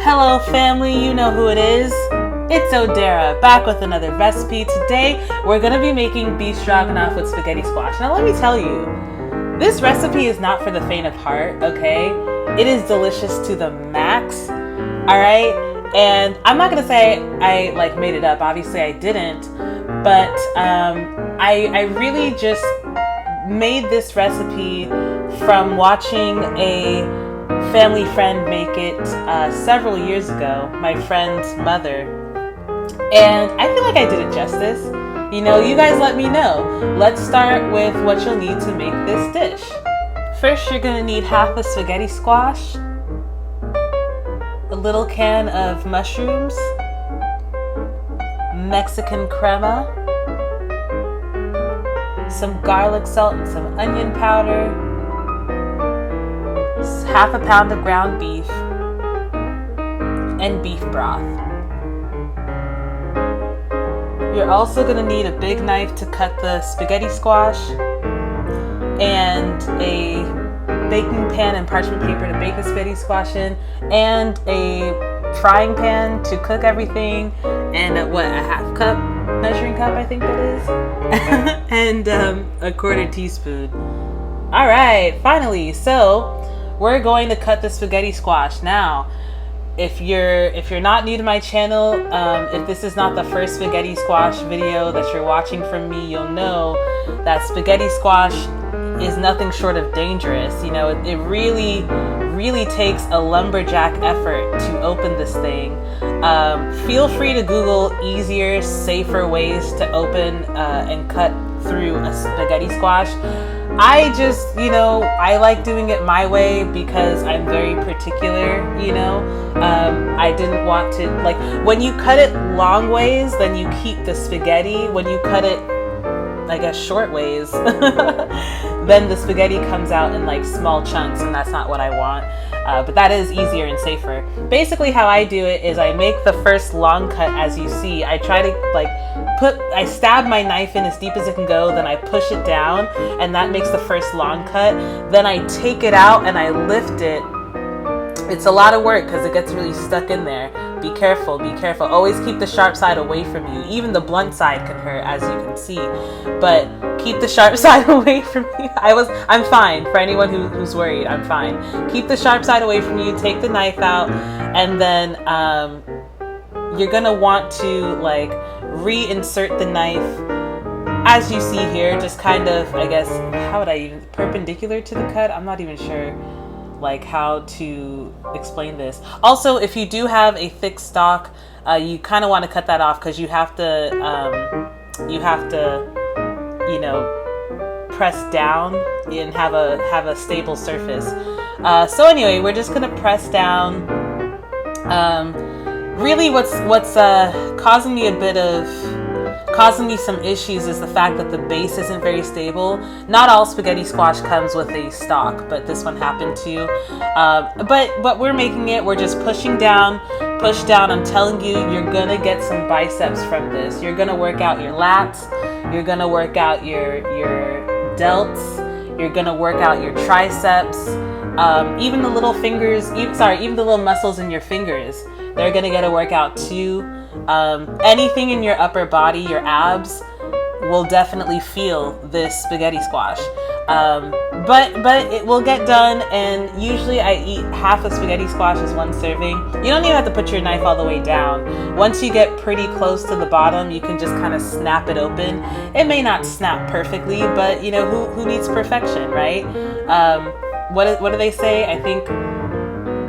Hello family, you know who it is. It's Odera, back with another recipe. Today, we're gonna be making beef stroganoff with spaghetti squash. Now let me tell you, this recipe is not for the faint of heart, okay? It is delicious to the max, all right? And I'm not gonna say I made it up, obviously I didn't, but I really just made this recipe from watching a family friend make it several years ago, my friend's mother, and I feel like I did it justice. You know, you guys let me know. Let's start with what you'll need to make this dish. First, you're gonna need half a spaghetti squash, a little can of mushrooms, Mexican crema, some garlic salt and some onion powder, half a pound of ground beef, and beef broth. You're also going to need a big knife to cut the spaghetti squash, and a baking pan and parchment paper to bake the spaghetti squash in, and a frying pan to cook everything, and a half cup, measuring cup I think that is, and a quarter teaspoon. All right, finally, so we're going to cut the spaghetti squash. Now, if you're not new to my channel, if this is not the first spaghetti squash video that you're watching from me, you'll know that spaghetti squash is nothing short of dangerous. You know, it really takes a lumberjack effort to open this thing. Feel free to Google easier, safer ways to open and cut through a spaghetti squash. I just, I like doing it my way because I'm very particular, I didn't want to, when you cut it long ways, then you keep the spaghetti. When you cut it, I guess, short ways, then the spaghetti comes out in small chunks, and that's not what I want. But that is easier and safer. Basically how I do it is I make the first long cut, as you see. I try to I stab my knife in as deep as it can go, then I push it down, and that makes the first long cut. Then I take it out and I lift it. It's a lot of work because it gets really stuck in there. Be careful, be careful. Always keep the sharp side away from you. Even the blunt side can hurt, as you can see. But keep the sharp side away from me. I'm fine. For anyone who's worried, I'm fine. Keep the sharp side away from you. Take the knife out, and then you're gonna want to reinsert the knife, as you see here, just kind of, I guess, how would I even, perpendicular to the cut? I'm not even sure how to explain this. Also, if you do have a thick stalk, you kind of want to cut that off because you have to press down and have a stable surface. So anyway, we're just gonna press down. Really, what's causing me some issues is the fact that the base isn't very stable. Not all spaghetti squash comes with a stalk, but this one happened to. But we're making it. We're just pushing down, push down. I'm telling you, you're gonna get some biceps from this. You're gonna work out your lats. You're gonna work out your delts. You're gonna work out your triceps. Even the little fingers. Even the little muscles in your fingers. They're gonna get a workout too. Anything in your upper body, your abs, will definitely feel this spaghetti squash. But it will get done, and usually I eat half a spaghetti squash as one serving. You don't even have to put your knife all the way down. Once you get pretty close to the bottom, you can just kind of snap it open. It may not snap perfectly, but who needs perfection, right? What do they say? I think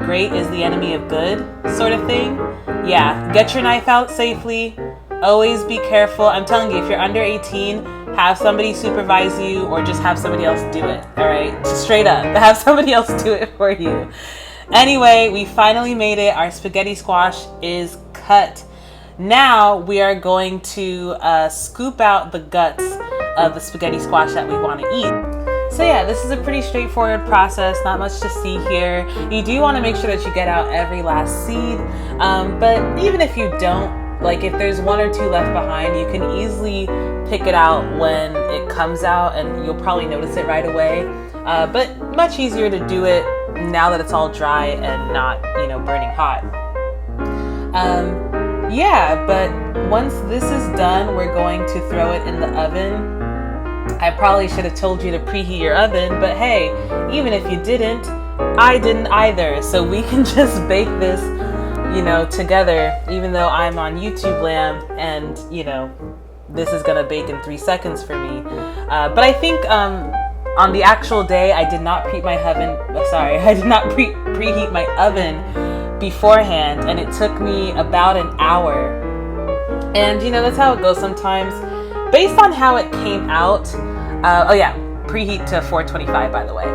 great is the enemy of good, sort of thing. Yeah, get your knife out safely. Always be careful. I'm telling you, if you're under 18, have somebody supervise you, or just have somebody else do it, all right? Straight up, have somebody else do it for you. Anyway, we finally made it. Our spaghetti squash is cut. Now we are going to scoop out the guts of the spaghetti squash that we want to eat. So yeah, this is a pretty straightforward process, not much to see here. You do want to make sure that you get out every last seed, but even if you don't, if there's one or two left behind, you can easily pick it out when it comes out, and you'll probably notice it right away. But much easier to do it now that it's all dry and not, burning hot. Yeah, but once this is done, we're going to throw it in the oven. I probably should have told you to preheat your oven, but hey, even if you didn't, I didn't either. So we can just bake this, you know, together, even though I'm on YouTube land and, you know, this is gonna bake in 3 seconds for me. But I think on the actual day, I did not preheat my oven. I did not preheat my oven beforehand, and it took me about an hour. And you know, that's how it goes sometimes. Based on how it came out, oh yeah, preheat to 425, by the way.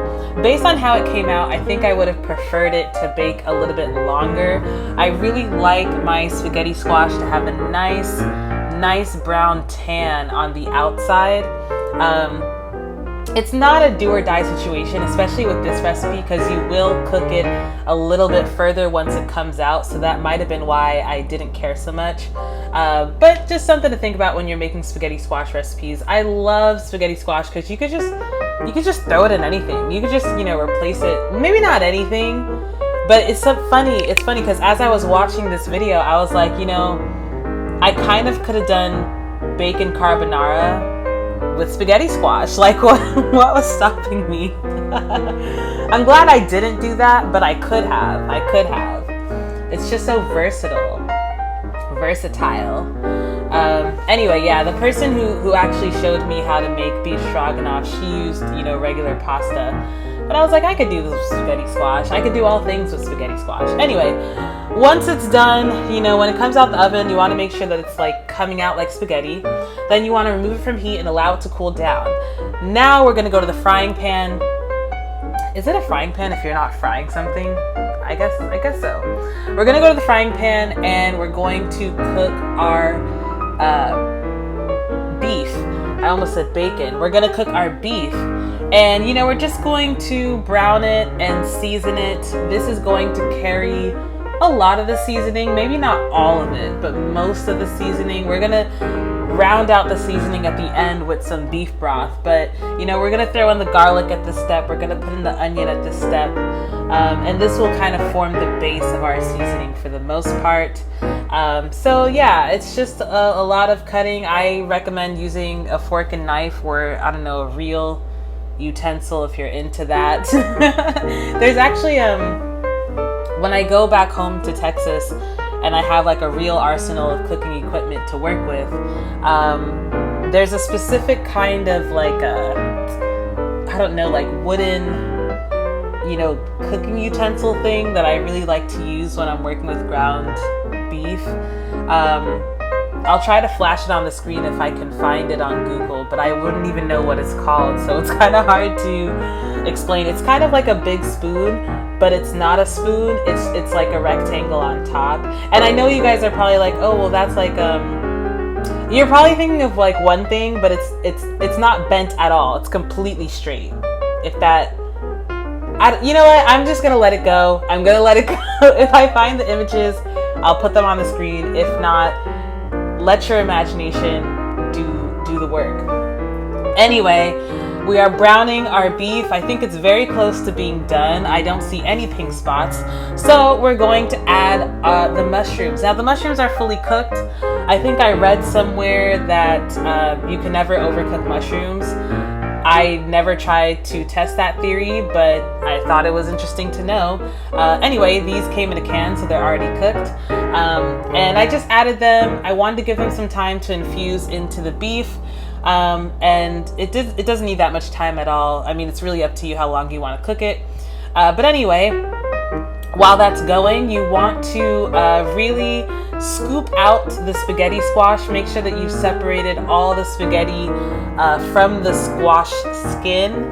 Based on how it came out, I think I would have preferred it to bake a little bit longer. I really like my spaghetti squash to have a nice brown tan on the outside. It's not a do or die situation, especially with this recipe, because you will cook it a little bit further once it comes out. So that might have been why I didn't care so much. But just something to think about when you're making spaghetti squash recipes. I love spaghetti squash because you could just throw it in anything. You could just, you know, replace it. Maybe not anything, but it's funny. It's funny because as I was watching this video, I was like, you know, I kind of could have done bacon carbonara with spaghetti squash. Like, what was stopping me? I'm glad I didn't do that, but I could have. It's just so versatile. Anyway, yeah, the person who actually showed me how to make beef stroganoff, she used, you know, regular pasta. But I was like, I could do this with spaghetti squash. I could do all things with spaghetti squash. Anyway, once it's done, you know, when it comes out the oven, you want to make sure that it's like coming out like spaghetti. Then you want to remove it from heat and allow it to cool down. Now we're going to go to the frying pan. Is it a frying pan if you're not frying something? I guess so. We're going to go to the frying pan and we're going to cook our beef. I almost said bacon. We're going to cook our beef. And, you know, we're just going to brown it and season it. This is going to carry a lot of the seasoning, maybe not all of it, but most of the seasoning. We're going to round out the seasoning at the end with some beef broth. But, you know, we're going to throw in the garlic at this step. We're going to put in the onion at this step. And this will kind of form the base of our seasoning for the most part. So yeah, it's just a lot of cutting. I recommend using a fork and knife, or I don't know, a real utensil if you're into that. There's actually when I go back home to Texas and I have like a real arsenal of cooking equipment to work with, there's a specific kind of like I don't know, like wooden, you know, cooking utensil thing that I really like to use when I'm working with ground beef. I'll try to flash it on the screen if I can find it on Google, but I wouldn't even know what it's called, so it's kind of hard to explain. It's kind of like a big spoon, but it's not a spoon. It's like a rectangle on top. And I know you guys are probably like, oh, well, that's like you're probably thinking of like one thing, but it's not bent at all. It's completely straight. If that, you know what? I'm just gonna let it go. I'm gonna let it go. If I find the images, I'll put them on the screen. If not, let your imagination do the work. Anyway, we are browning our beef. I think it's very close to being done. I don't see any pink spots. So we're going to add the mushrooms. Now the mushrooms are fully cooked. I think I read somewhere that you can never overcook mushrooms. I never tried to test that theory, but I thought it was interesting to know. Anyway, these came in a can, so they're already cooked. And I just added them. I wanted to give them some time to infuse into the beef. And it doesn't need that much time at all. I mean, it's really up to you how long you want to cook it. But anyway, while that's going, you want to really scoop out the spaghetti squash. Make sure that you've separated all the spaghetti from the squash skin,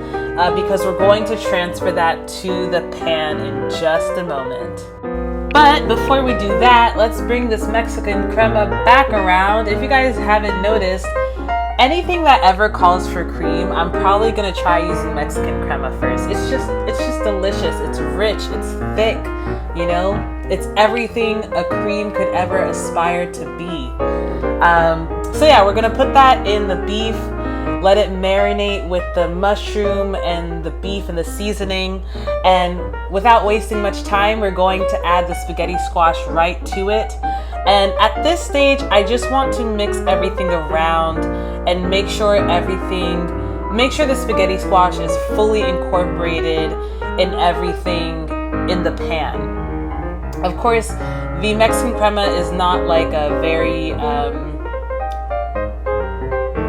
because we're going to transfer that to the pan in just a moment. But before we do that, let's bring this Mexican crema back around. If you guys haven't noticed, anything that ever calls for cream, I'm probably gonna try using Mexican crema first. It's just delicious. It's rich. It's thick. You know, it's everything a cream could ever aspire to be. So yeah, we're gonna put that in the beef. Let it marinate with the mushroom and the beef and the seasoning. And without wasting much time, we're going to add the spaghetti squash right to it. And at this stage, I just want to mix everything around and make sure the spaghetti squash is fully incorporated in everything in the pan. Of course, the Mexican crema is not like a very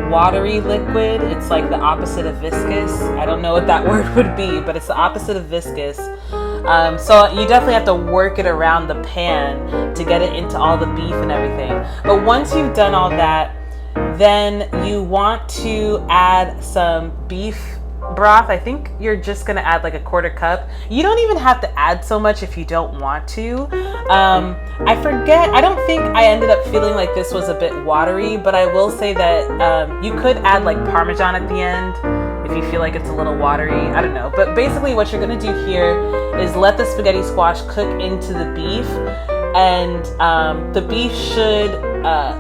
watery liquid. It's like the opposite of viscous. I don't know what that word would be, but it's the opposite of viscous. So you definitely have to work it around the pan to get it into all the beef and everything. But once you've done all that, then you want to add some beef broth. I think you're just gonna add like a 1/4 cup. You don't even have to add so much if you don't want to. I forget, I don't think I ended up feeling like this was a bit watery, but I will say that you could add like parmesan at the end if you feel like it's a little watery. I don't know. But basically what you're gonna do here is let the spaghetti squash cook into the beef, and the beef should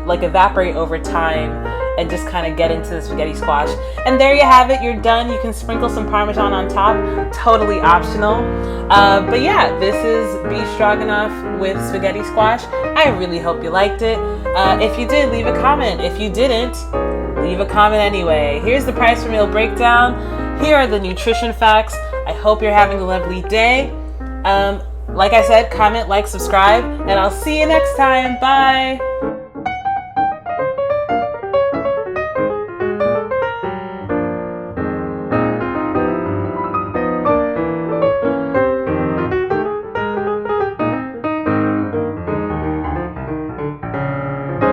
like evaporate over time and just kind of get into the spaghetti squash. And there you have it, you're done. You can sprinkle some parmesan on top, totally optional. But yeah, this is beef stroganoff with spaghetti squash. I really hope you liked it. If you did, leave a comment. If you didn't, leave a comment anyway. Here's the price per meal breakdown. Here are the nutrition facts. I hope you're having a lovely day. Like I said, comment, like, subscribe, and I'll see you next time. Bye.